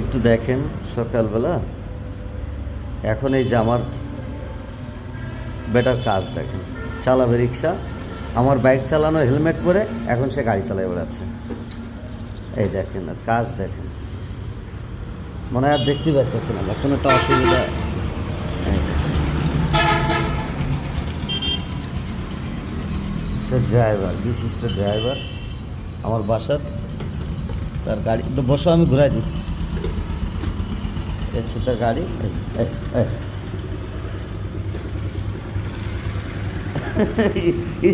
একটু দেখেন সকালবেলা এখন এই যে আমার বেটার কাজ দেখেন, চালাবে রিক্সা, আমার বাইক চালানো হেলমেট পরে এখন সে গাড়ি চালায় বেড়াচ্ছে। এই দেখেন আর কাজ দেখেন, মনে হয় আর দেখতে পাচ্ছেন না, কোনো একটা অসুবিধা। সে ড্রাইভার, বিশিষ্ট ড্রাইভার আমার বাসার, তার গাড়ি তো বসো আমি ঘুরাই দিই। এসে তার গাড়ি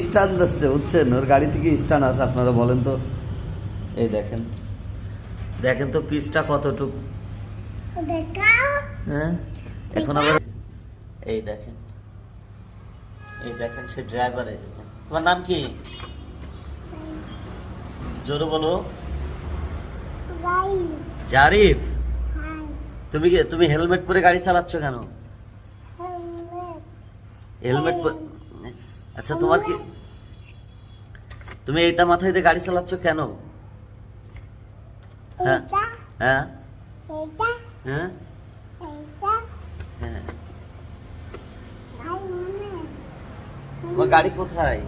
স্টান দিচ্ছে, বুঝছেন, ওর গাড়ি থেকে স্টান আছে, আপনারা বলেন তো। এই দেখেন, দেখেন তো পিসটা কতটুক। হ্যাঁ এখন আবার এই দেখেন, এই দেখেন সে ড্রাইভার। এই দেখেন, তোমার নাম কি? জোরে বলো। জারিফ। তুমি হেলমেট পরে গাড়ি চালাচ্ছ কেন? হেলমেট আচ্ছা তোমার কি, তুমি এইটা মাথায় দিয়ে গাড়ি চালাচ্ছ কেন? হ্যাঁ হ্যাঁ হ্যাঁ হ্যাঁ, তোমার গাড়ি কোথায়?